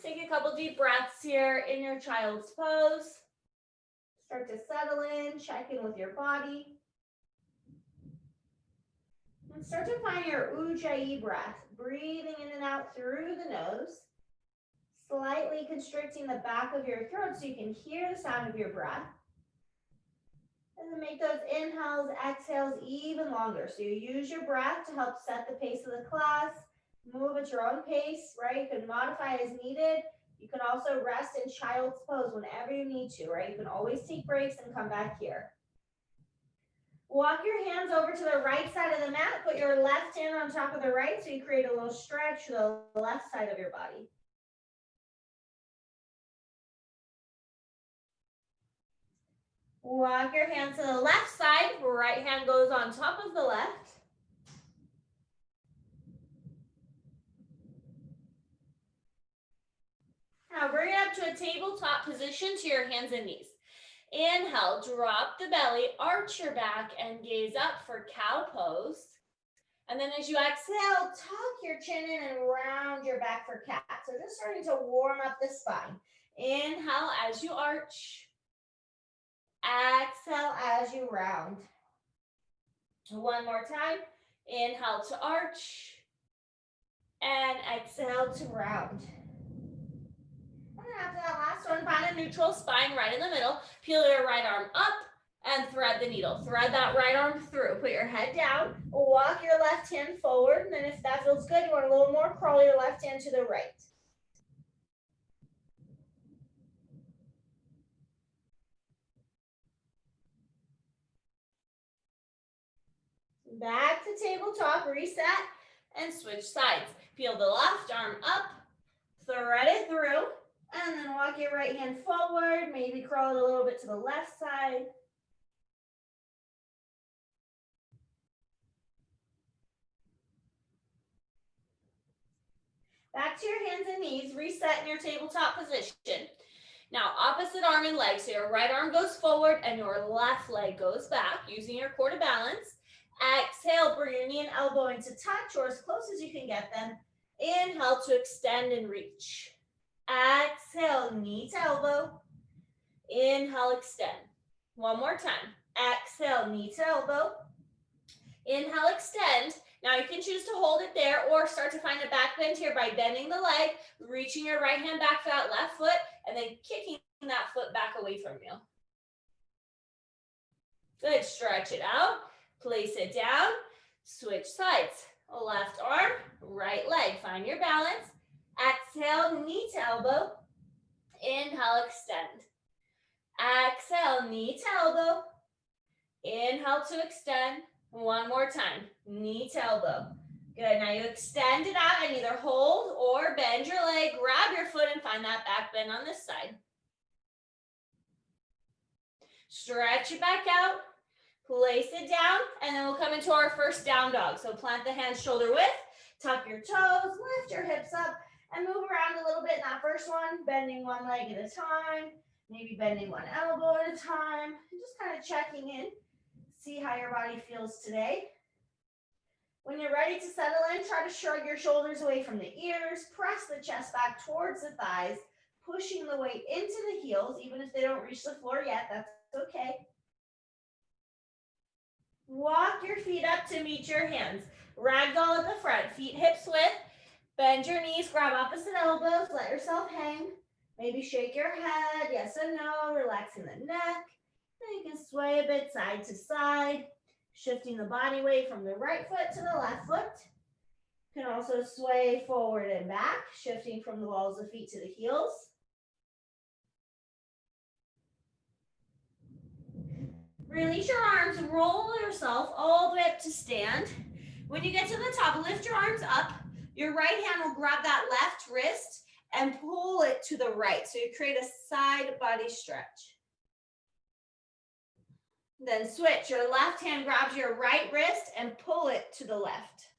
take a couple deep breaths here in your child's pose. Start to settle in, check in with your body. And start to find your Ujjayi breath, breathing in and out through the nose, slightly constricting the back of your throat so you can hear the sound of your breath. And then make those inhales, exhales even longer. So you use your breath to help set the pace of the class, move at your own pace, right? You can modify as needed. You can also rest in child's pose whenever you need to, right? You can always take breaks and come back here. Walk your hands over to the right side of the mat. Put your left hand on top of the right so you create a little stretch to the left side of your body. Walk your hands to the left side. Right hand goes on top of the left. Now bring it up to a tabletop position to your hands and knees. Inhale, drop the belly, arch your back, and gaze up for cow pose. And then as you exhale, tuck your chin in and round your back for cat. So just starting to warm up the spine. Inhale as you arch. Exhale as you round. One more time. Inhale to arch. And exhale to round. And after that last one, find a neutral spine right in the middle. Peel your right arm up and thread the needle. Thread that right arm through. Put your head down. Walk your left hand forward. And then if that feels good, you want a little more, crawl your left hand to the right. Back to tabletop, reset, and switch sides. Peel the left arm up, thread it through, and then walk your right hand forward, maybe crawl it a little bit to the left side. Back to your hands and knees, reset in your tabletop position. Now, opposite arm and leg, so your right arm goes forward and your left leg goes back, using your core to balance. Exhale, bring your knee and elbow into touch or as close as you can get them. Inhale to extend and reach. Exhale, knee to elbow. Inhale, extend. One more time. Exhale, knee to elbow. Inhale, extend. Now you can choose to hold it there or start to find a back bend here by bending the leg, reaching your right hand back for that left foot, and then kicking that foot back away from you. Good, stretch it out. Place it down, switch sides. Left arm, right leg. Find your balance. Exhale, knee to elbow. Inhale, extend. Exhale, knee to elbow. Inhale to extend. One more time, knee to elbow. Good, now you extend it out and either hold or bend your leg, grab your foot and find that back bend on this side. Stretch it back out. Place it down, and then we'll come into our first down dog. So plant the hands shoulder width, tuck your toes, lift your hips up, and move around a little bit in that first one, bending one leg at a time, maybe bending one elbow at a time, and just kind of checking in, see how your body feels today. When you're ready to settle in, try to shrug your shoulders away from the ears, press the chest back towards the thighs, pushing the weight into the heels, even if they don't reach the floor yet, that's okay. Walk your feet up to meet your hands. Ragdoll at the front, feet hips width. Bend your knees, grab opposite elbows, let yourself hang. Maybe shake your head, yes and no, relaxing the neck. Then you can sway a bit side to side, shifting the body weight from the right foot to the left foot. You can also sway forward and back, shifting from the balls of feet to the heels. Release your arms, roll yourself all the way up to stand. When you get to the top, lift your arms up. Your right hand will grab that left wrist and pull it to the right. So you create a side body stretch. Then switch. Your left hand grabs your right wrist and pull it to the left.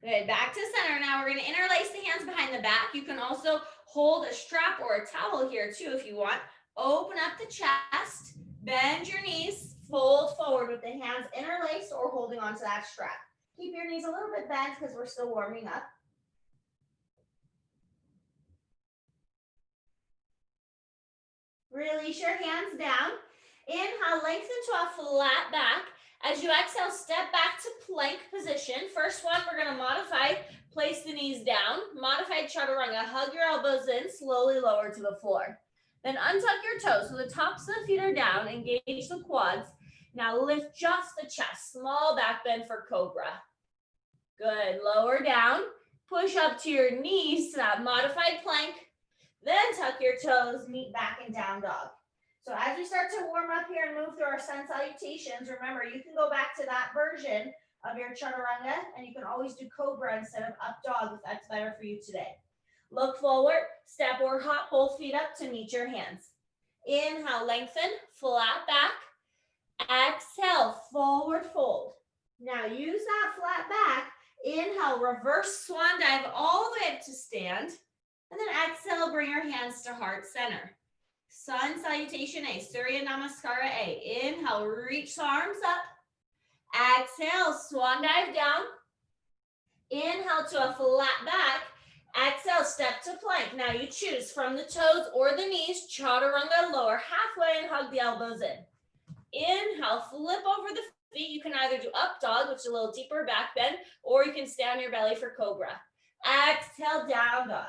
Good, back to center. Now we're going to interlace the hands behind the back. You can also hold a strap or a towel here too if you want. Open up the chest, bend your knees, fold forward with the hands interlaced or holding onto that strap. Keep your knees a little bit bent because we're still warming up. Release your hands down. Inhale, lengthen to a flat back. As you exhale, step back to plank position. First one, we're going to modify. Place the knees down. Modified chaturanga. Hug your elbows in. Slowly lower to the floor. Then untuck your toes. So the tops of the feet are down. Engage the quads. Now lift just the chest. Small back bend for cobra. Good. Lower down. Push up to your knees to that modified plank. Then tuck your toes. Meet back in down dog. So as we start to warm up here and move through our sun salutations, remember you can go back to that version of your chaturanga, and you can always do cobra instead of up dog if that's better for you today. Look forward, step or hop, both feet up to meet your hands. Inhale, lengthen, flat back. Exhale, forward fold. Now use that flat back. Inhale, reverse swan dive all the way up to stand. And then exhale, bring your hands to heart center. Sun salutation A, Surya Namaskara A. Inhale, reach the arms up. Exhale, swan dive down. Inhale to a flat back. Exhale, step to plank. Now you choose from the toes or the knees. Chaturanga, lower halfway and hug the elbows in. Inhale, flip over the feet. You can either do up dog, which is a little deeper back bend, or you can stay on your belly for cobra. Exhale, down dog.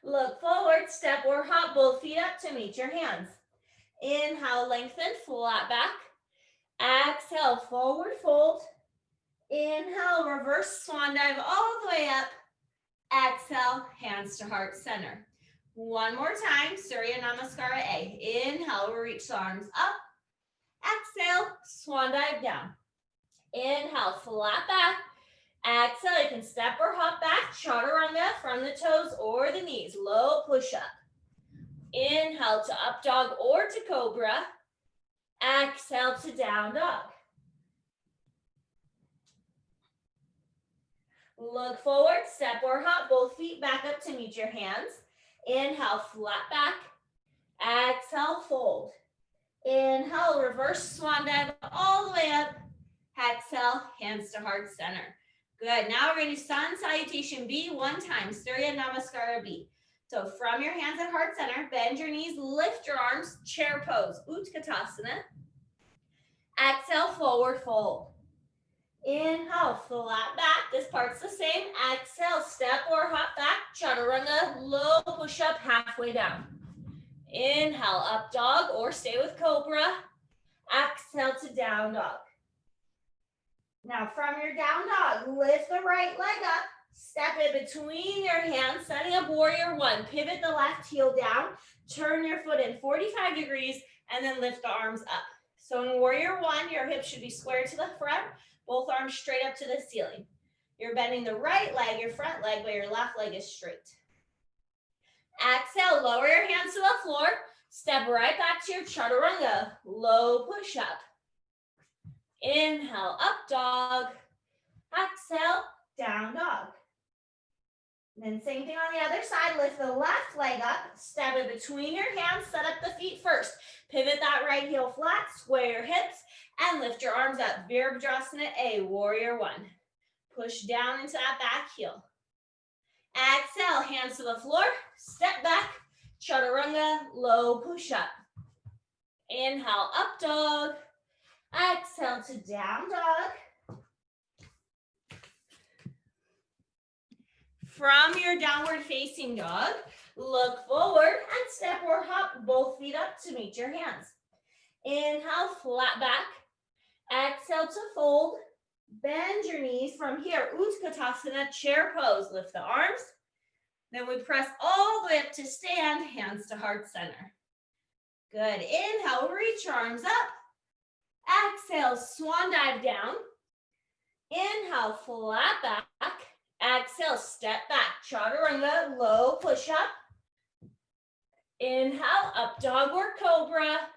Look forward, step or hop, both feet up to meet your hands. Inhale, lengthen, flat back. Exhale, forward fold. Inhale, reverse swan dive all the way up. Exhale, hands to heart center. One more time, Surya Namaskara A. Inhale, reach the arms up. Exhale, swan dive down. Inhale, flat back. Exhale, you can step or hop back, chaturanga from the toes or the knees. Low push up. Inhale to up dog or to cobra. Exhale to down dog. Look forward, step or hop, both feet back up to meet your hands. Inhale, flat back. Exhale, fold. Inhale, reverse swan dive all the way up. Exhale, hands to heart center. Good. Now we're going to do sun salutation B one time. Surya Namaskara B. So from your hands at heart center, bend your knees, lift your arms, chair pose, Utkatasana. Exhale, forward fold. Inhale, flat back. This part's the same. Exhale, step or hop back, chaturanga, low push up halfway down. Inhale, up dog or stay with cobra. Exhale to down dog. Now from your down dog, lift the right leg up, step it between your hands, setting up warrior one. Pivot the left heel down, turn your foot in 45 degrees, and then lift the arms up. So in warrior one, your hips should be square to the front, both arms straight up to the ceiling. You're bending the right leg, your front leg, but your left leg is straight. Exhale, lower your hands to the floor, step right back to your chaturanga, low push up. Inhale, up dog. Exhale, down dog. And then same thing on the other side. Lift the left leg up, step it between your hands, set up the feet first. Pivot that right heel flat, square your hips, and lift your arms up. Virabhadrasana A, warrior one. Push down into that back heel. Exhale, hands to the floor, step back, chaturanga, low push up. Inhale, up dog. Exhale to down dog. From your downward facing dog, look forward and step or hop both feet up to meet your hands. Inhale, flat back. Exhale to fold. Bend your knees from here. Utkatasana, chair pose. Lift the arms. Then we press all the way up to stand, hands to heart center. Good. Inhale, reach your arms up. Exhale, swan dive down. Inhale, flat back. Exhale, step back. Chaturanga, low push up. Inhale, up dog or cobra.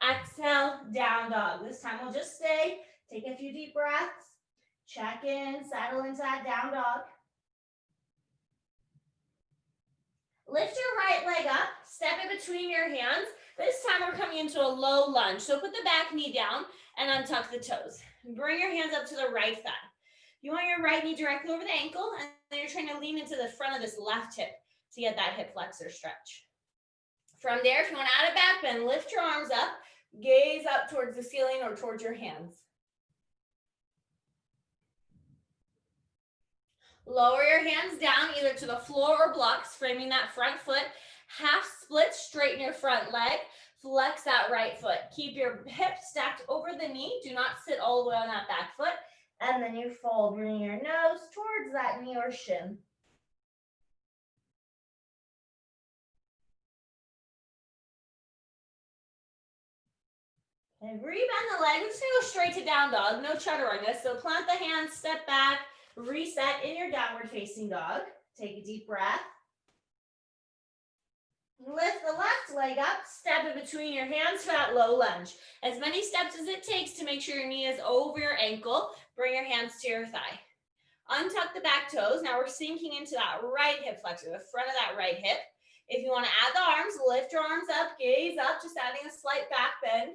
Exhale, down dog. This time we'll just stay. Take a few deep breaths. Check in, settle into that down dog. Lift your right leg up, step it between your hands. This time we're coming into a low lunge. So put the back knee down and untuck the toes. Bring your hands up to the right thigh. You want your right knee directly over the ankle, and then you're trying to lean into the front of this left hip. to get that hip flexor stretch. From there, if you want to add a back bend, lift your arms up, gaze up towards the ceiling or towards your hands. Lower your hands down either to the floor or blocks, framing that front foot. Half split, straighten your front leg. Flex that right foot. Keep your hips stacked over the knee. Do not sit all the way on that back foot. And then you fold, bringing your nose towards that knee or shin. And rebend the leg. We're just going to go straight to down dog. No chaturanga. So plant the hands, step back, reset in your downward facing dog. Take a deep breath. Lift the left leg up, step in between your hands for that low lunge. As many steps as it takes to make sure your knee is over your ankle. Bring your hands to your thigh. Untuck the back toes. Now we're sinking into that right hip flexor, the front of that right hip. If you want to add the arms, lift your arms up, gaze up, just adding a slight back bend.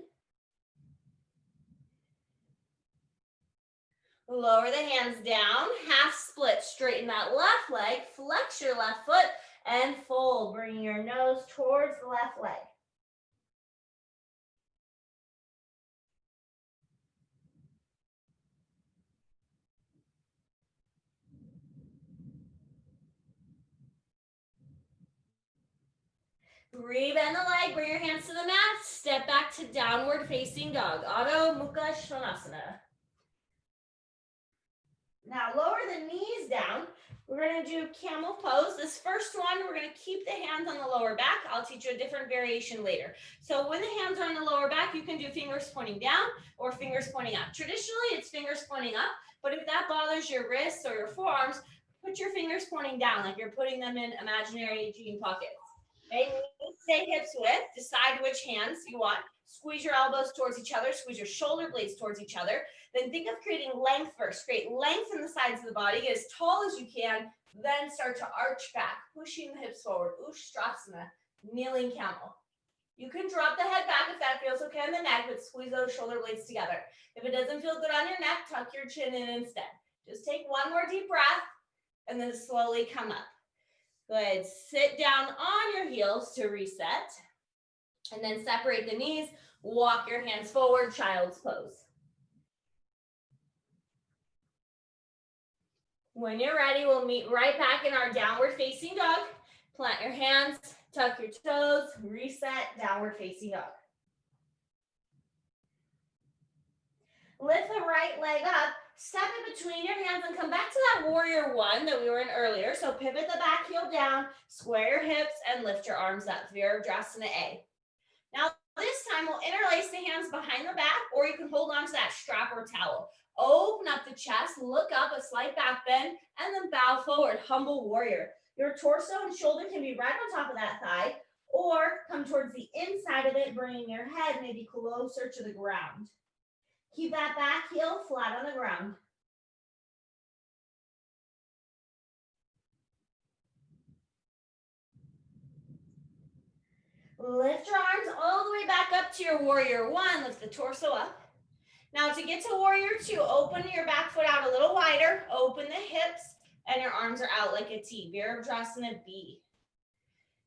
Lower the hands down, half split, straighten that left leg, flex your left foot, and fold, bringing your nose towards the left leg. Rebend the leg, bring your hands to the mat, step back to downward facing dog, Adho Mukha Svanasana. Now lower the knees down. We're going to do camel pose. This first one, we're going to keep the hands on the lower back. I'll teach you a different variation later. So when the hands are on the lower back, you can do fingers pointing down or fingers pointing up. Traditionally, it's fingers pointing up, but if that bothers your wrists or your forearms, put your fingers pointing down like you're putting them in imaginary jean pockets. Okay, stay hips width. Decide which hands you want. Squeeze your elbows towards each other. Squeeze your shoulder blades towards each other. Then think of creating length first. Create length in the sides of the body. Get as tall as you can. Then start to arch back, pushing the hips forward. Ustrasana, kneeling camel. You can drop the head back if that feels okay on the neck, but squeeze those shoulder blades together. If it doesn't feel good on your neck, tuck your chin in instead. Just take one more deep breath and then slowly come up. Good. Sit down on your heels to reset. And then separate the knees. Walk your hands forward, child's pose. When you're ready, we'll meet right back in our downward facing dog. Plant your hands, tuck your toes, reset, downward facing dog. Lift the right leg up, step in between your hands and come back to that warrior one that we were in earlier. So pivot the back heel down, square your hips, and lift your arms up. Virabhadrasana A. Now this time we'll interlace the hands behind the back, or you can hold on to that strap or towel. Open up the chest, look up, a slight back bend, and then bow forward, humble warrior. Your torso and shoulder can be right on top of that thigh, or come towards the inside of it, bringing your head maybe closer to the ground. Keep that back heel flat on the ground. Lift your arms all the way back up to your warrior one. Lift the torso up. Now to get to warrior two, open your back foot out a little wider. Open the hips and your arms are out like a T. Virabhadrasana B.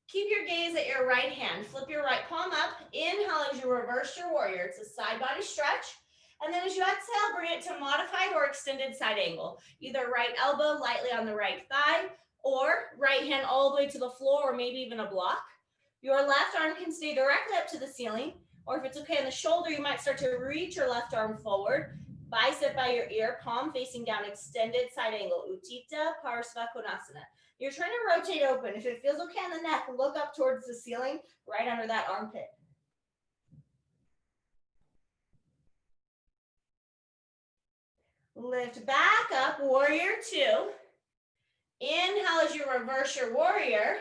Keep your gaze at your right hand. Flip your right palm up. Inhale as you reverse your warrior. It's a side body stretch. And then as you exhale, bring it to modified or extended side angle. Either right elbow lightly on the right thigh or right hand all the way to the floor or maybe even a block. Your left arm can stay directly up to the ceiling, or if it's okay on the shoulder, you might start to reach your left arm forward, bicep by your ear, palm facing down, extended side angle, Utthita Parsvakonasana. You're trying to rotate open. If it feels okay on the neck, look up towards the ceiling, right under that armpit. Lift back up, warrior two. Inhale as you reverse your warrior.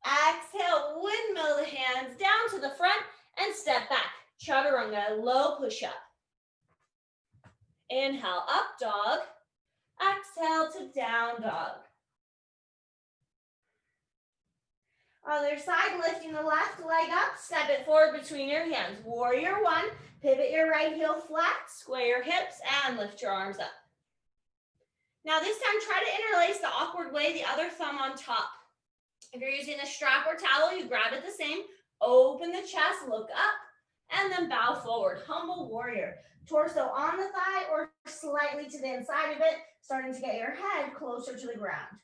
Exhale, windmill the hands down to the front and step back. Chaturanga, low push-up. Inhale, up dog. Exhale to down dog. Other side, lifting the left leg up, step it forward between your hands. Warrior one, pivot your right heel flat, square your hips, and lift your arms up. Now this time, try to interlace the awkward way, the other thumb on top. If you're using a strap or towel, you grab it the same. Open the chest, look up, and then bow forward. Humble warrior. Torso on the thigh or slightly to the inside of it, starting to get your head closer to the ground.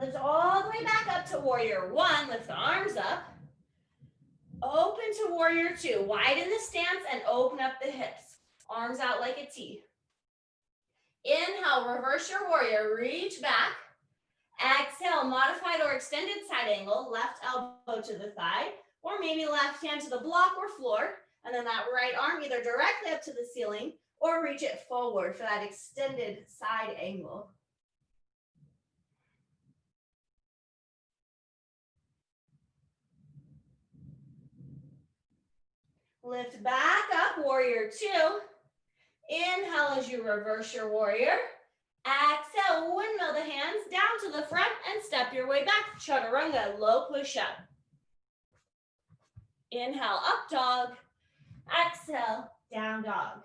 Lift all the way back up to warrior one. Lift the arms up. Open to warrior two. Widen the stance and open up the hips. Arms out like a T. Inhale, reverse your warrior. Reach back. Exhale, modified or extended side angle. Left elbow to the thigh, or maybe left hand to the block or floor. And then that right arm either directly up to the ceiling or reach it forward for that extended side angle. Lift back up, warrior two. Inhale as you reverse your warrior. Exhale, windmill the hands down to the front and step your way back. Chaturanga, low push-up. Inhale, up dog. Exhale, down dog.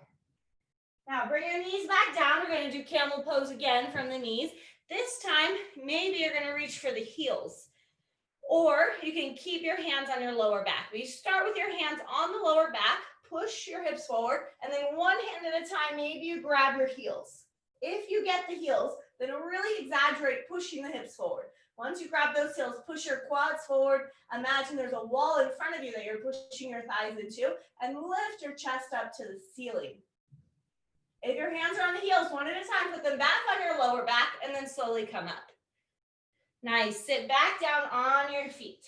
Now bring your knees back down. We're going to do camel pose again from the knees. This time, maybe you're going to reach for the heels. Or you can keep your hands on your lower back. But you start with your hands on the lower back, push your hips forward, and then one hand at a time, maybe you grab your heels. If you get the heels, then really exaggerate pushing the hips forward. Once you grab those heels, push your quads forward. Imagine there's a wall in front of you that you're pushing your thighs into, and lift your chest up to the ceiling. If your hands are on the heels, one at a time, put them back on your lower back, and then slowly come up. Nice, sit back down on your feet.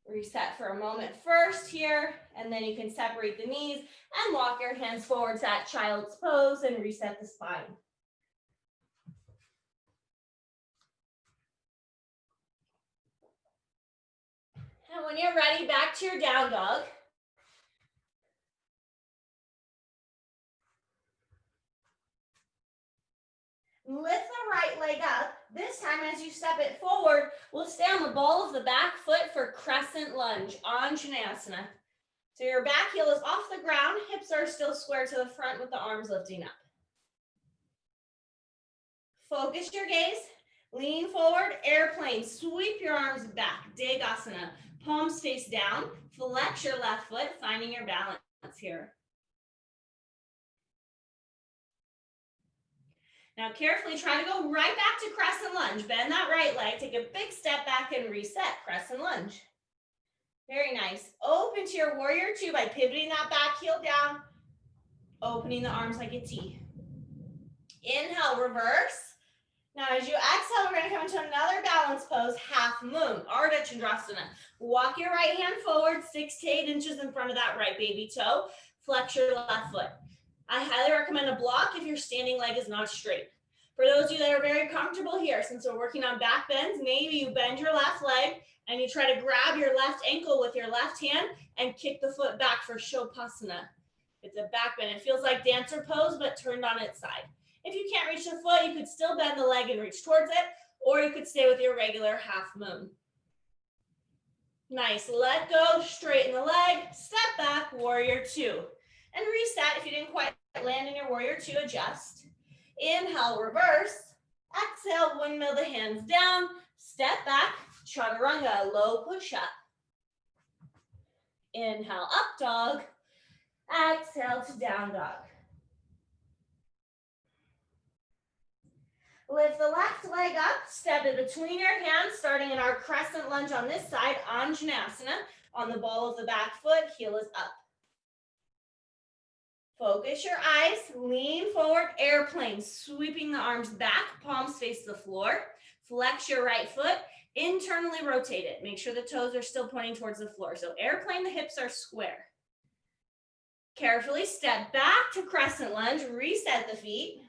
Reset for a moment first here, and then you can separate the knees and walk your hands forward to that child's pose and reset the spine. And when you're ready, back to your down dog. Lift the right leg up. This time as you step it forward, we'll stay on the ball of the back foot for crescent lunge, Anjaneyasana. So your back heel is off the ground, hips are still square to the front with the arms lifting up. Focus your gaze, lean forward, airplane, sweep your arms back, Degasana, palms face down, flex your left foot, finding your balance here. Now carefully try to go right back to crescent lunge. Bend that right leg, take a big step back and reset, crescent lunge. Very nice. Open to your warrior two by pivoting that back heel down, opening the arms like a T. Inhale, reverse. Now as you exhale, we're going to come into another balance pose, half moon, Ardha Chandrasana. Walk your right hand forward 6 to 8 inches in front of that right baby toe. Flex your left foot. I highly recommend a block if your standing leg is not straight. For those of you that are very comfortable here, since we're working on back bends, maybe you bend your left leg and you try to grab your left ankle with your left hand and kick the foot back for Shavasana. It's a back bend. It feels like dancer pose, but turned on its side. If you can't reach the foot, you could still bend the leg and reach towards it, or you could stay with your regular half moon. Nice. Let go, straighten the leg, step back, warrior two. And reset if you didn't quite land in your warrior two, adjust. Inhale, reverse. Exhale, windmill the hands down. Step back, chaturanga, low push-up. Inhale, up dog. Exhale to down dog. Lift the left leg up, step it between your hands, starting in our crescent lunge on this side, Anjaneyasana. On the ball of the back foot, heel is up. Focus your eyes, lean forward, airplane, sweeping the arms back, palms face the floor. Flex your right foot, internally rotate it. Make sure the toes are still pointing towards the floor. So airplane, the hips are square. Carefully step back to crescent lunge, reset the feet.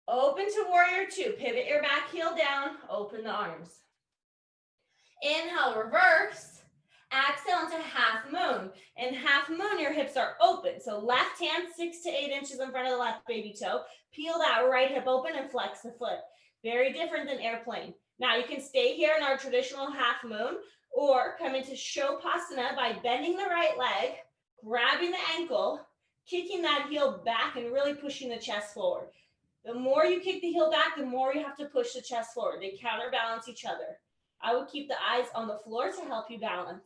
Open to warrior two, pivot your back heel down, open the arms. Inhale, reverse. Exhale into half moon. In half moon, your hips are open. So left hand 6 to 8 inches in front of the left baby toe. Peel that right hip open and flex the foot. Very different than airplane. Now you can stay here in our traditional half moon or come into Shavasana by bending the right leg, Grabbing the ankle, kicking that heel back and really pushing the chest forward. The more you kick the heel back, the more you have to push the chest forward. They counterbalance each other. I would keep the eyes on the floor to help you balance.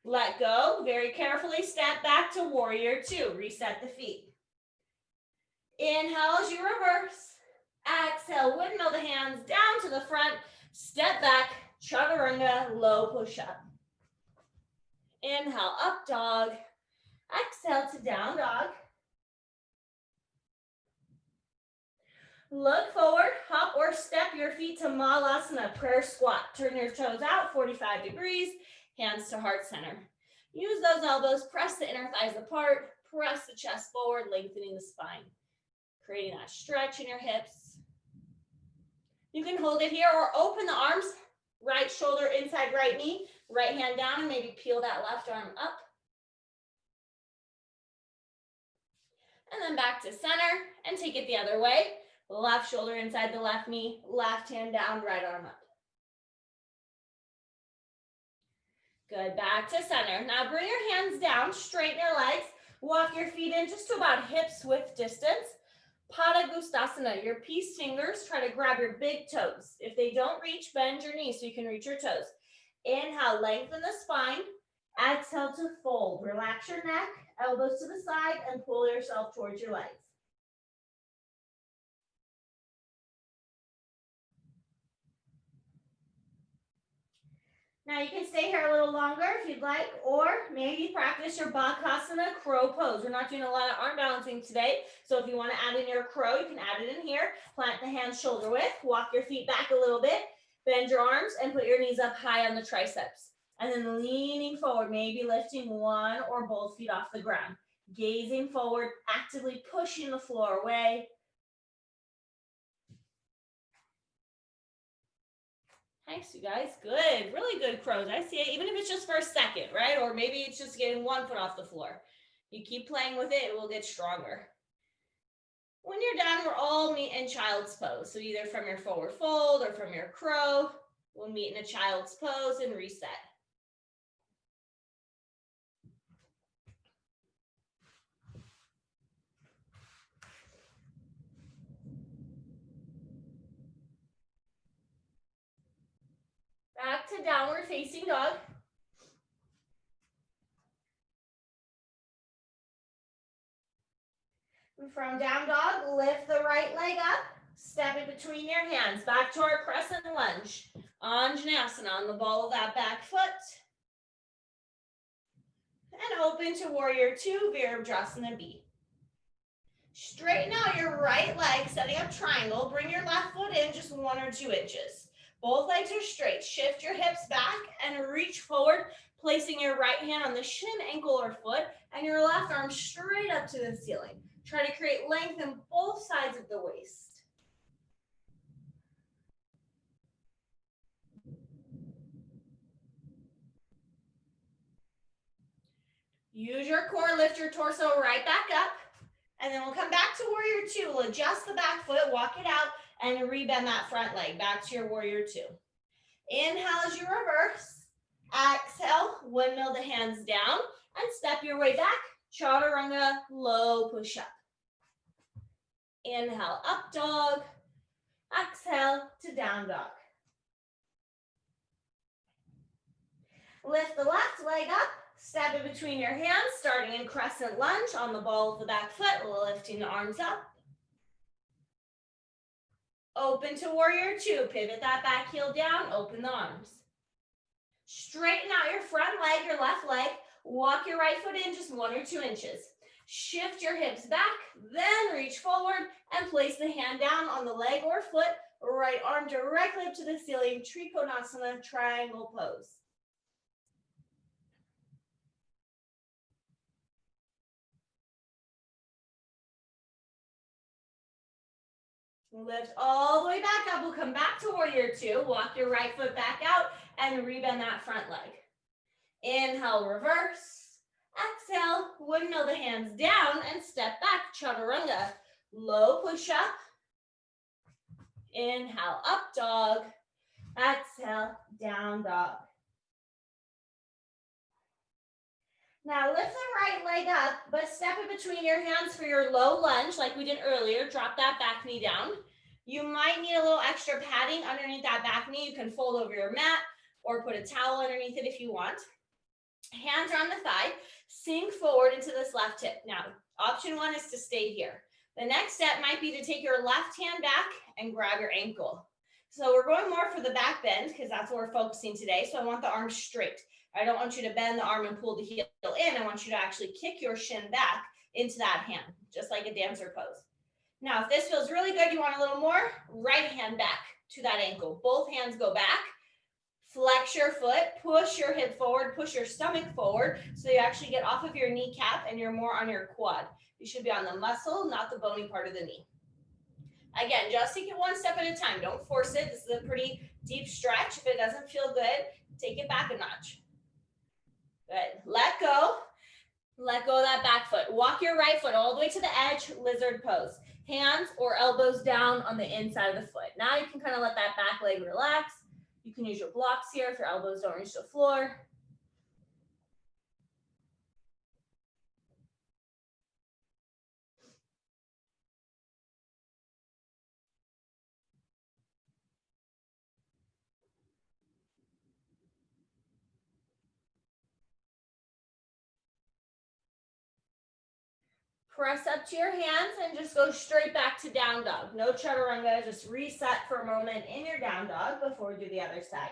Let go. Very carefully step back to warrior two. Reset the feet. Inhale as you reverse. Exhale, windmill the hands down to the front. Step back, chaturanga, low push-up. Inhale, up dog. Exhale to down dog. Look forward, hop or step your feet to Malasana, prayer squat. Turn your toes out 45 degrees, hands to heart center. Use those elbows, press the inner thighs apart, press the chest forward, lengthening the spine. Creating that stretch in your hips. You can hold it here or open the arms, right shoulder inside right knee, right hand down, and maybe peel that left arm up. And then back to center and take it the other way. Left shoulder inside the left knee, left hand down, right arm up. Good, back to center. Now bring your hands down, straighten your legs, walk your feet in just to about hips width distance. Padangusthasana, your peace fingers, try to grab your big toes. If they don't reach, bend your knees so you can reach your toes. Inhale, lengthen the spine. Exhale to fold. Relax your neck, elbows to the side, and pull yourself towards your legs. Now you can stay here a little longer if you'd like, or maybe practice your Bakasana crow pose. We're not doing a lot of arm balancing today, so if you want to add in your crow, you can add it in here. Plant the hands shoulder width, walk your feet back a little bit, bend your arms, and put your knees up high on the triceps. And then leaning forward, maybe lifting one or both feet off the ground. Gazing forward, actively pushing the floor away. Thanks, you guys. Good. Really good crows. I see it, even if it's just for a second, right? Or maybe it's just getting 1 foot off the floor. You keep playing with it, it will get stronger. When you're done, we'll all meet in child's pose. So either from your forward fold or from your crow, we'll meet in a child's pose and reset. Back to downward facing dog. From down dog, lift the right leg up, step it between your hands, back to our crescent lunge. Anjaneyasana on the ball of that back foot. And open to warrior two, Virabhadrasana B. Straighten out your right leg, setting up triangle. Bring your left foot in just 1 or 2 inches. Both legs are straight. Shift your hips back and reach forward, placing your right hand on the shin, ankle, or foot, and your left arm straight up to the ceiling. Try to create length in both sides of the waist. Use your core, lift your torso right back up, and then we'll come back to warrior two. We'll adjust the back foot, walk it out, and rebend that front leg back to your warrior two. Inhale as you reverse. Exhale, windmill the hands down, and step your way back. Chaturanga, low push-up. Inhale, up dog. Exhale to down dog. Lift the left leg up, step it between your hands, starting in crescent lunge on the ball of the back foot, lifting the arms up. Open to warrior two, pivot that back heel down, open the arms. Straighten out your front leg, your left leg, walk your right foot in just 1 or 2 inches. Shift your hips back, then reach forward and place the hand down on the leg or foot, right arm directly up to the ceiling, Trikonasana, triangle pose. Lift all the way back up. We'll come back to warrior two. Walk your right foot back out and rebend that front leg. Inhale, reverse. Exhale, windmill the hands down and step back, chaturanga. Low push up. Inhale, up dog. Exhale, down dog. Now lift the right leg up, but step it between your hands for your low lunge like we did earlier. Drop that back knee down. You might need a little extra padding underneath that back knee. You can fold over your mat or put a towel underneath it if you want. Hands are on the thigh. Sink forward into this left hip. Now, option one is to stay here. The next step might be to take your left hand back and grab your ankle. So we're going more for the back bend because that's what we're focusing today. So I want the arm straight. I don't want you to bend the arm and pull the heel in. I want you to actually kick your shin back into that hand, just like a dancer pose. Now, if this feels really good, you want a little more, right hand back to that ankle. Both hands go back. Flex your foot, push your hip forward, push your stomach forward so you actually get off of your kneecap and you're more on your quad. You should be on the muscle, not the bony part of the knee. Again, just take it one step at a time. Don't force it. This is a pretty deep stretch. If it doesn't feel good, take it back a notch. Good. Let go. Let go of that back foot. Walk your right foot all the way to the edge, lizard pose. Hands or elbows down on the inside of the foot. Now you can kind of let that back leg relax. You can use your blocks here if your elbows don't reach the floor. Press up to your hands and just go straight back to down dog. No chaturanga, just reset for a moment in your down dog before we do the other side.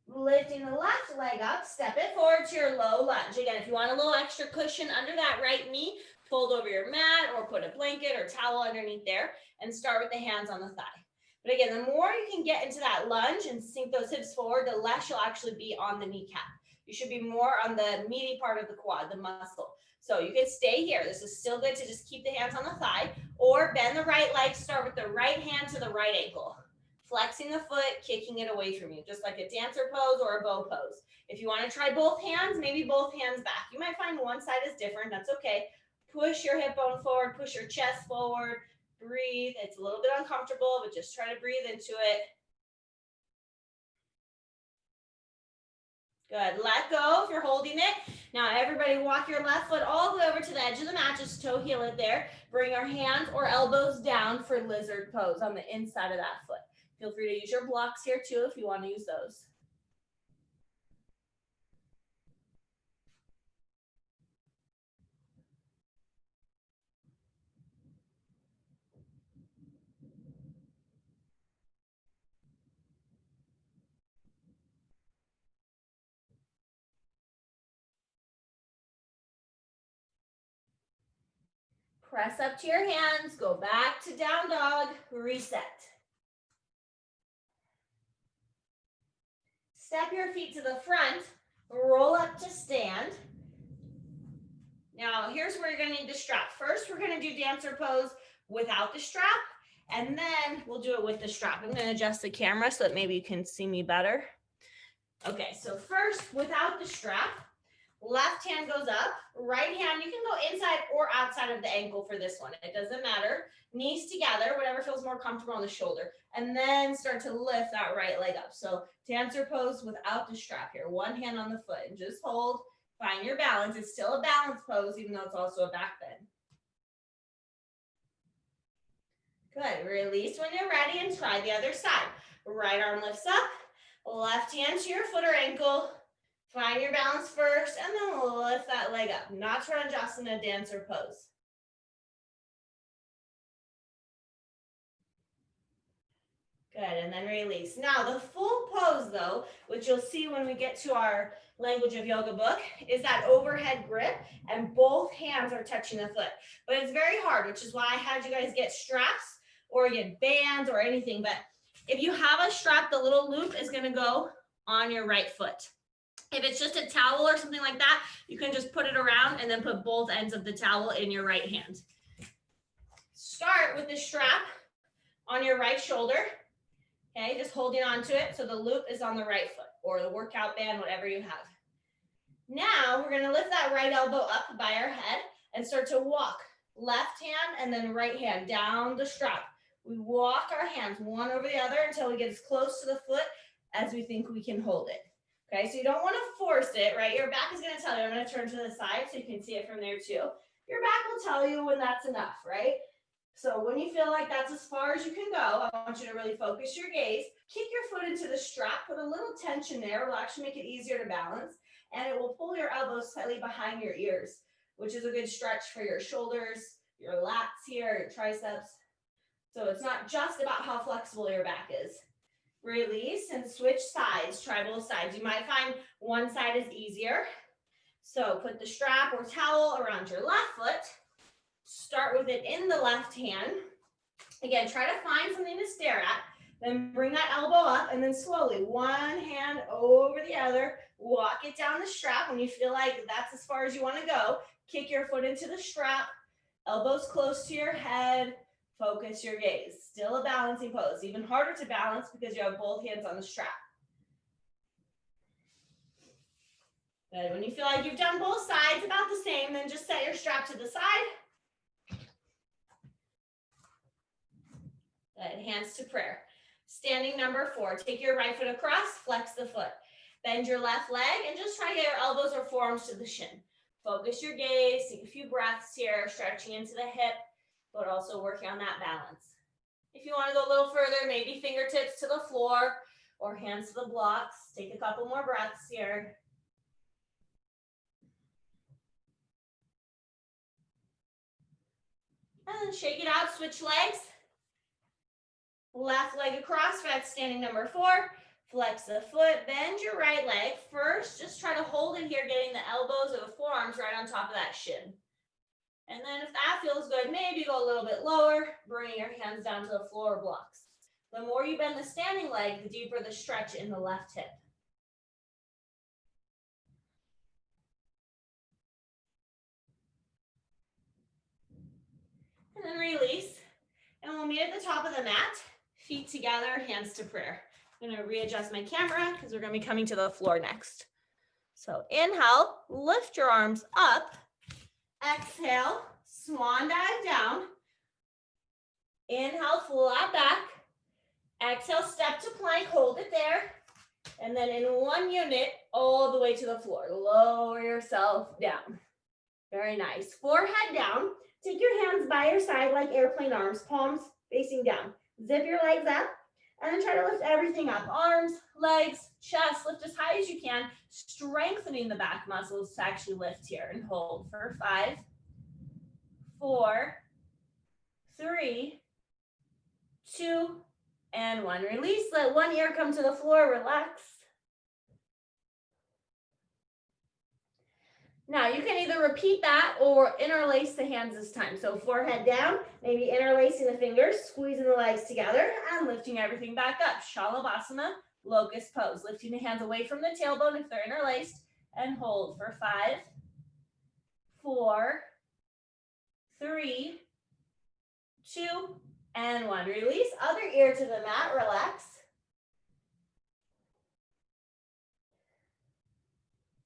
Lifting the left leg up, step it forward to your low lunge. Again, if you want a little extra cushion under that right knee, fold over your mat or put a blanket or towel underneath there and start with the hands on the thigh. But again, the more you can get into that lunge and sink those hips forward, the less you'll actually be on the kneecap. You should be more on the meaty part of the quad, the muscle. So you can stay here. This is still good to just keep the hands on the thigh or bend the right leg, start with the right hand to the right ankle. Flexing the foot, kicking it away from you, just like a dancer pose or a bow pose. If you want to try both hands, maybe both hands back. You might find one side is different. That's okay. Push your hip bone forward, push your chest forward, breathe. It's a little bit uncomfortable, but just try to breathe into it. Good. Let go if you're holding it. Now, everybody walk your left foot all the way over to the edge of the mat. Just toe heel it there. Bring our hands or elbows down for lizard pose on the inside of that foot. Feel free to use your blocks here too if you want to use those. Press up to your hands, go back to down dog, reset. Step your feet to the front, roll up to stand. Now, here's where you're gonna need the strap. First, we're gonna do dancer pose without the strap, and then we'll do it with the strap. I'm gonna adjust the camera so that maybe you can see me better. Okay, so first, without the strap, left hand goes up, right hand, you can go inside or outside of the ankle for this one. It doesn't matter. Knees together, whatever feels more comfortable on the shoulder. And then start to lift that right leg up. So dancer pose without the strap here. One hand on the foot and just hold. Find your balance. It's still a balance pose, even though it's also a back bend. Good. Release when you're ready and try the other side. Right arm lifts up. Left hand to your foot or ankle. Find your balance first, and then lift that leg up. Not Chaturanga dancer pose. Good, and then release. Now, the full pose, though, which you'll see when we get to our language of yoga book, is that overhead grip, and both hands are touching the foot. But it's very hard, which is why I had you guys get straps or get bands or anything. But if you have a strap, the little loop is going to go on your right foot. If it's just a towel or something like that, you can just put it around and then put both ends of the towel in your right hand. Start with the strap on your right shoulder. Okay, just holding on to it so the loop is on the right foot or the workout band, whatever you have. Now we're going to lift that right elbow up by our head and start to walk left hand and then right hand down the strap. We walk our hands one over the other until we get as close to the foot as we think we can hold it. Okay, so you don't want to force it, right? Your back is going to tell you. I'm going to turn to the side so you can see it from there too. Your back will tell you when that's enough, right? So when you feel like that's as far as you can go, I want you to really focus your gaze. Kick your foot into the strap, put a little tension there. It will actually make it easier to balance, and it will pull your elbows slightly behind your ears, which is a good stretch for your shoulders, your lats here, your triceps. So it's not just about how flexible your back is. Release and switch sides, try both sides. You might find one side is easier. So put the strap or towel around your left foot. Start with it in the left hand. Again, try to find something to stare at. Then bring that elbow up and then slowly, one hand over the other, walk it down the strap. When you feel like that's as far as you want to go, kick your foot into the strap, elbows close to your head, focus your gaze. Still a balancing pose, even harder to balance because you have both hands on the strap. Good. When you feel like you've done both sides about the same, then just set your strap to the side. Good. Hands to prayer. Standing number 4. Take your right foot across, flex the foot. Bend your left leg and just try to get your elbows or forearms to the shin. Focus your gaze, take a few breaths here, stretching into the hip, but also working on that balance. If you want to go a little further, maybe fingertips to the floor or hands to the blocks. Take a couple more breaths here. And then shake it out, switch legs. Left leg across for that standing number 4. Flex the foot, bend your right leg. First, just try to hold it here, getting the elbows or the forearms right on top of that shin. And then if that feels good, maybe go a little bit lower, bringing your hands down to the floor blocks. The more you bend the standing leg, the deeper the stretch in the left hip. And then release. And we'll meet at the top of the mat, feet together, hands to prayer. I'm going to readjust my camera because we're going to be coming to the floor next. So inhale, lift your arms up. Exhale, swan dive down. Inhale, flat back. Exhale, step to plank, hold it there. And then in one unit, all the way to the floor. Lower yourself down. Very nice. Forehead down. Take your hands by your side like airplane arms, palms facing down. Zip your legs up. And then try to lift everything up. Arms, legs, chest, lift as high as you can, strengthening the back muscles to actually lift here. And hold for 5, 4, 3, 2, and 1. Release, let one ear come to the floor, relax. Now you can either repeat that or interlace the hands this time. So forehead down, maybe interlacing the fingers, squeezing the legs together and lifting everything back up. Shalabhasana, locust pose. Lifting the hands away from the tailbone if they're interlaced and hold for 5, 4, 3, 2, and 1. Release, other ear to the mat, relax.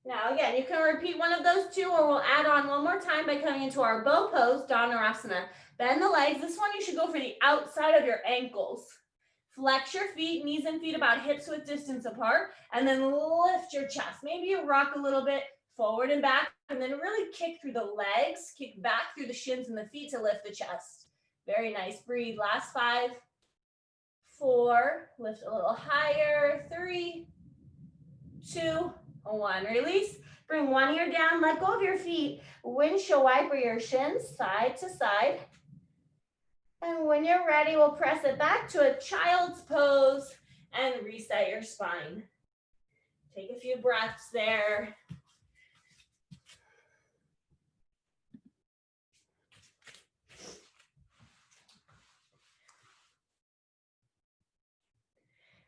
Now again, you can repeat one of those 2 or we'll add on one more time by coming into our bow pose, Dhanurasana. Bend the legs. This one you should go for the outside of your ankles. Flex your feet, knees and feet about hips width distance apart, and then lift your chest. Maybe you rock a little bit forward and back, and then really kick through the legs, kick back through the shins and the feet to lift the chest. Very nice. Breathe. Last 5, 4, lift a little higher, 3, 2, 1. Release. Bring one ear down. Let go of your feet. Windshield wiper your shins side to side. And when you're ready, we'll press it back to a child's pose and reset your spine. Take a few breaths there.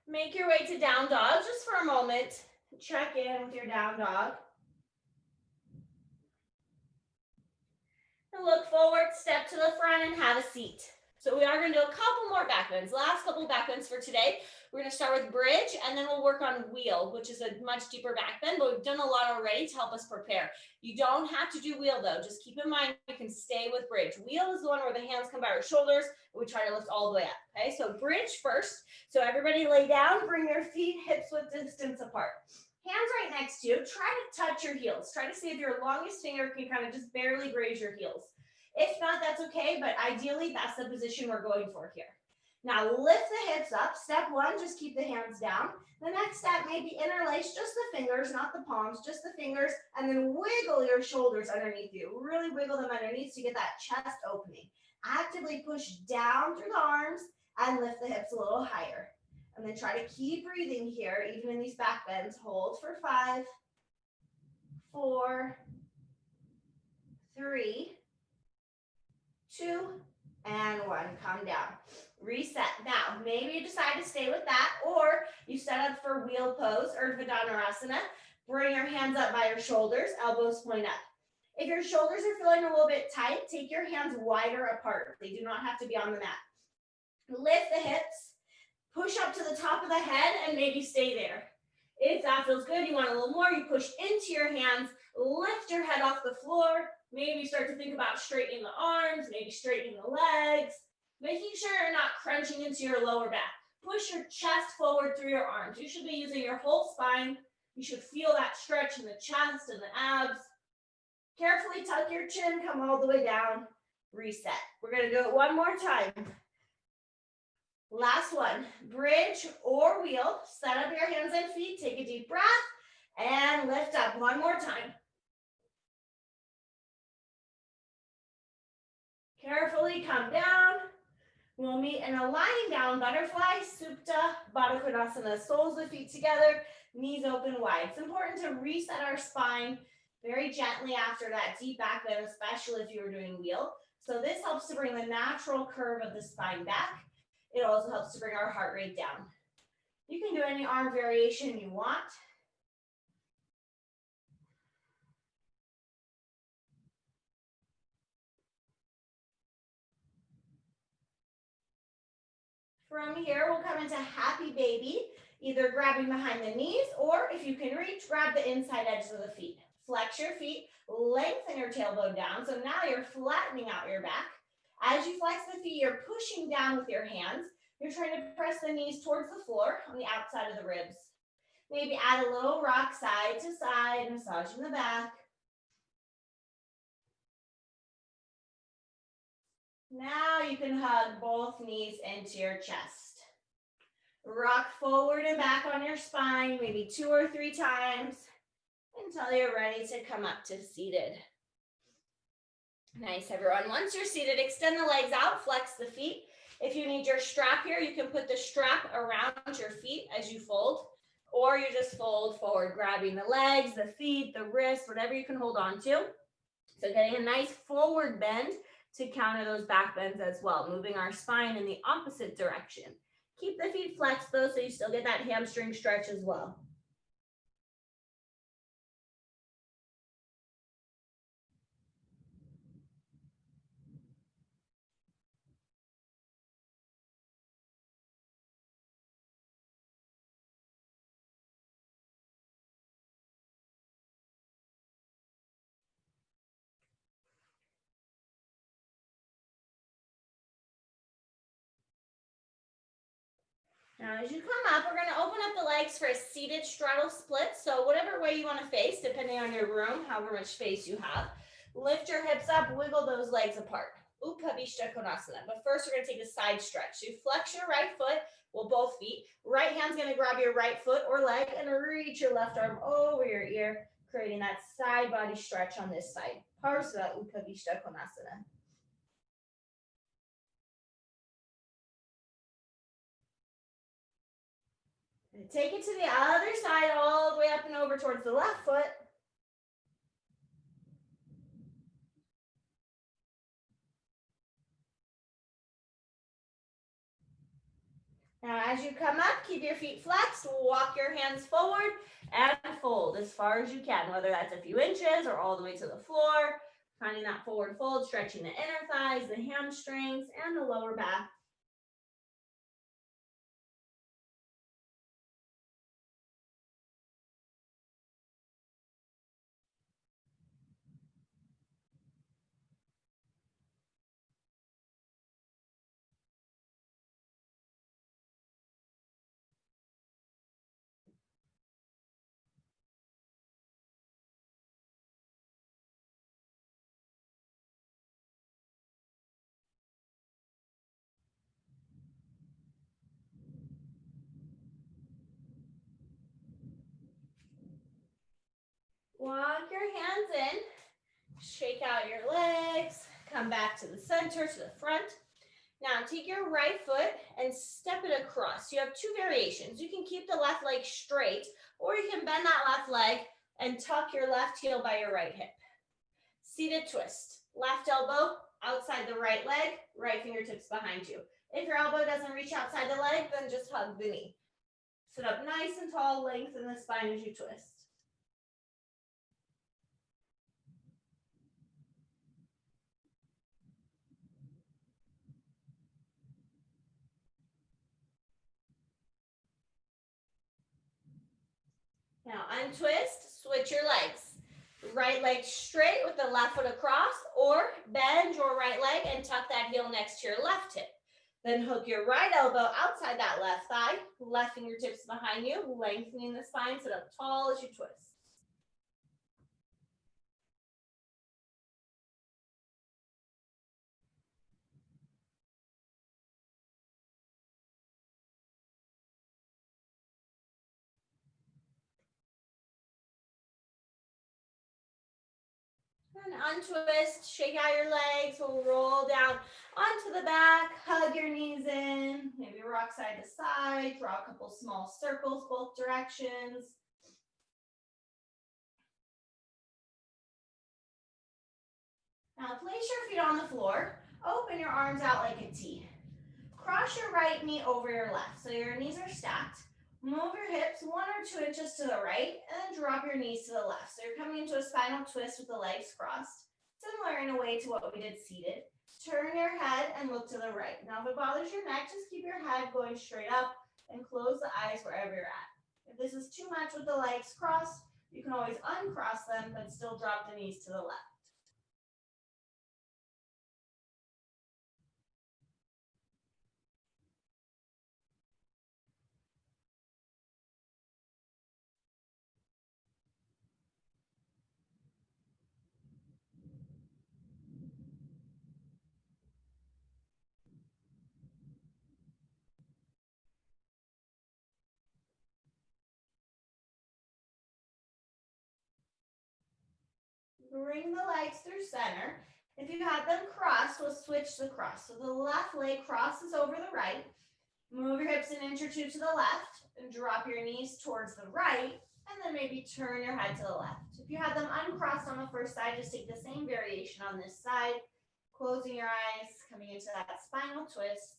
Make your way to down dog just for a moment. Check in with your down dog. And look forward, step to the front and have a seat. So we are going to do a couple more back bends. Last couple of back bends for today. We're going to start with bridge and then we'll work on wheel, which is a much deeper back bend, but we've done a lot already to help us prepare. You don't have to do wheel though. Just keep in mind you can stay with bridge. Wheel is the one where the hands come by our shoulders and we try to lift all the way up. Okay, so bridge first. So everybody lay down, bring your feet hips width distance apart. Hands right next to you. Try to touch your heels. Try to see if your longest finger can kind of just barely graze your heels. If not, that's okay, but ideally that's the position we're going for here. Now lift the hips up. Step one, just keep the hands down. The next step may be interlace just the fingers, not the palms, just the fingers, and then wiggle your shoulders underneath you. Really wiggle them underneath to get that chest opening. Actively push down through the arms and lift the hips a little higher. And then try to keep breathing here, even in these back bends. Hold for 5, 4, 3, 2, and 1. Calm down. Reset. Now, maybe you decide to stay with that, or you set up for wheel pose, Urdhva Dhanurasana. Bring your hands up by your shoulders, elbows point up. If your shoulders are feeling a little bit tight, take your hands wider apart. They do not have to be on the mat. Lift the hips, push up to the top of the head, and maybe stay there. If that feels good, you want a little more, you push into your hands, lift your head off the floor, maybe start to think about straightening the arms, maybe straightening the legs, making sure you're not crunching into your lower back. Push your chest forward through your arms. You should be using your whole spine. You should feel that stretch in the chest and the abs. Carefully tuck your chin, come all the way down, reset. We're gonna do it one more time. Last one, bridge or wheel. Set up your hands and feet, take a deep breath, and lift up one more time. Carefully come down. We'll meet in a lying down butterfly, Supta Baddha Konasana. Soles of the feet together, knees open wide. It's important to reset our spine very gently after that deep back bend, especially if you were doing wheel. So this helps to bring the natural curve of the spine back. It also helps to bring our heart rate down. You can do any arm variation you want. From here, we'll come into happy baby, either grabbing behind the knees, or if you can reach, grab the inside edges of the feet. Flex your feet, lengthen your tailbone down. So now you're flattening out your back. As you flex the feet, you're pushing down with your hands. You're trying to press the knees towards the floor on the outside of the ribs. Maybe add a little rock side to side, massaging the back. Now you can hug both knees into your chest. Rock forward and back on your spine, maybe 2 or 3 times until you're ready to come up to seated. Nice, everyone. Once you're seated, extend the legs out, flex the feet. If you need your strap here, you can put the strap around your feet as you fold, or you just fold forward, grabbing the legs, the feet, the wrists, whatever you can hold on to. So getting a nice forward bend to counter those back bends as well, moving our spine in the opposite direction. Keep the feet flexed though, so you still get that hamstring stretch as well. Now, as you come up, we're going to open up the legs for a seated straddle split. So whatever way you want to face, depending on your room, however much space you have. Lift your hips up, wiggle those legs apart. Upavishta Konasana. But first, we're going to take a side stretch. So you flex your right foot, well, both feet. Right hand's going to grab your right foot or leg and reach your left arm over your ear, creating that side body stretch on this side. Parsva Upavishta Konasana. Take it to the other side, all the way up and over towards the left foot. Now, as you come up, keep your feet flexed, walk your hands forward and fold as far as you can, whether that's a few inches or all the way to the floor. Finding that forward fold, stretching the inner thighs, the hamstrings, and the lower back. Walk your hands in, shake out your legs, come back to the center, to the front. Now take your right foot and step it across. You have two variations. You can keep the left leg straight, or you can bend that left leg and tuck your left heel by your right hip. Seated twist. Left elbow outside the right leg, right fingertips behind you. If your elbow doesn't reach outside the leg, then just hug the knee. Sit up nice and tall, lengthen the spine as you twist. Now untwist, switch your legs. Right leg straight with the left foot across, or bend your right leg and tuck that heel next to your left hip. Then hook your right elbow outside that left thigh, left fingertips behind you, lengthening the spine, sit up tall as you twist. And untwist, shake out your legs, we'll roll down onto the back, hug your knees in, maybe rock side to side, draw a couple small circles both directions. Now place your feet on the floor, open your arms out like a T. Cross your right knee over your left, so your knees are stacked. Move your hips 1 or 2 inches to the right, and then drop your knees to the left. So you're coming into a spinal twist with the legs crossed, similar in a way to what we did seated. Turn your head and look to the right. Now if it bothers your neck, just keep your head going straight up and close the eyes wherever you're at. If this is too much with the legs crossed, you can always uncross them, but still drop the knees to the left. Bring the legs through center. If you had them crossed, we'll switch the cross. So the left leg crosses over the right. Move your hips 1 inch or 2 to the left and drop your knees towards the right, and then maybe turn your head to the left. If you had them uncrossed on the first side, just take the same variation on this side, closing your eyes, coming into that spinal twist.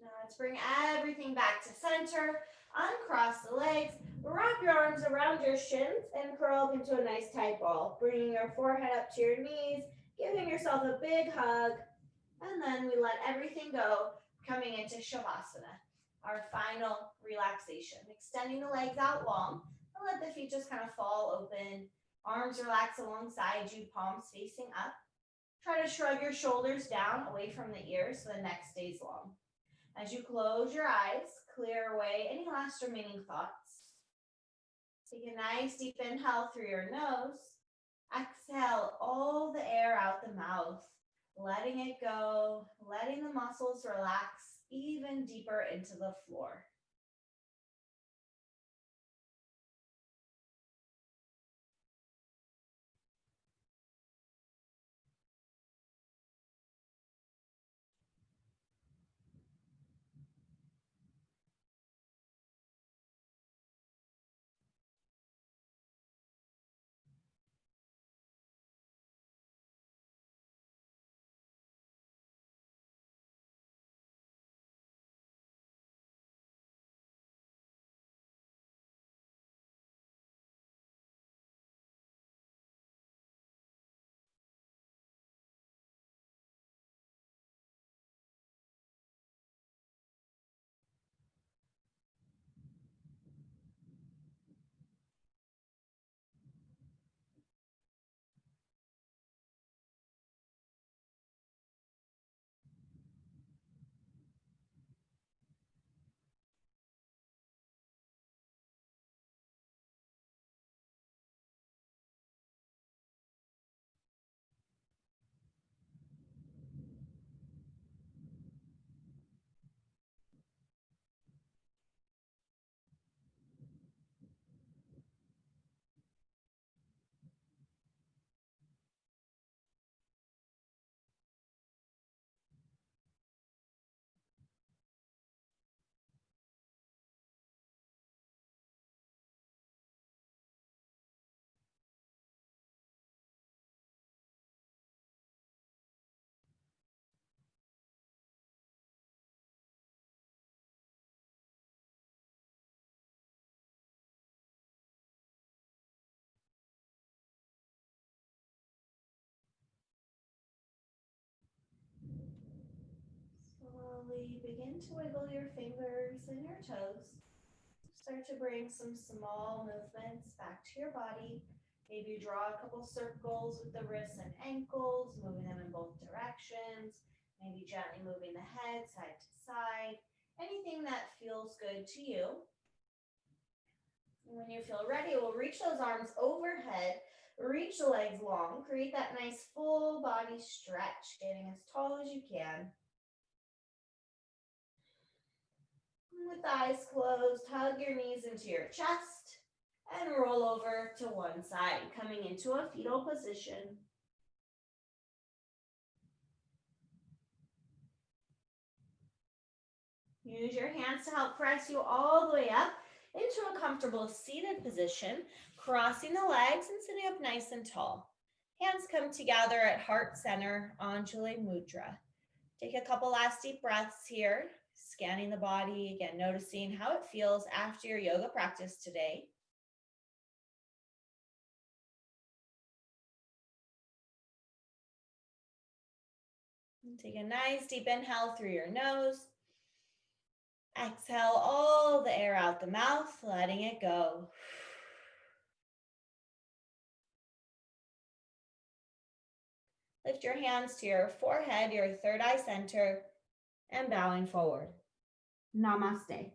Now let's bring everything back to center. Uncross the legs, wrap your arms around your shins, and curl up into a nice tight ball. Bringing your forehead up to your knees, giving yourself a big hug, and then we let everything go, coming into Shavasana, our final relaxation. Extending the legs out long, and let the feet just kind of fall open. Arms relax alongside you, palms facing up. Try to shrug your shoulders down away from the ears so the neck stays long. As you close your eyes, clear away any last remaining thoughts. Take a nice deep inhale through your nose. Exhale all the air out the mouth, letting it go, letting the muscles relax even deeper into the floor. slowly begin to wiggle your fingers and your toes. Start to bring some small movements back to your body. Maybe draw a couple circles with the wrists and ankles, moving them in both directions. Maybe gently moving the head side to side. Anything that feels good to you. And when you feel ready, we'll reach those arms overhead, reach the legs long, create that nice full body stretch, getting as tall as you can. With eyes closed, hug your knees into your chest and roll over to one side, coming into a fetal position. Use your hands to help press you all the way up into a comfortable seated position, crossing the legs and sitting up nice and tall. Hands come together at heart center, Anjali Mudra. Take a couple last deep breaths here, scanning the body, again, noticing how it feels after your yoga practice today. And take a nice deep inhale through your nose. Exhale all the air out the mouth, letting it go. Lift your hands to your forehead, your third eye center, and bowing forward. Namaste.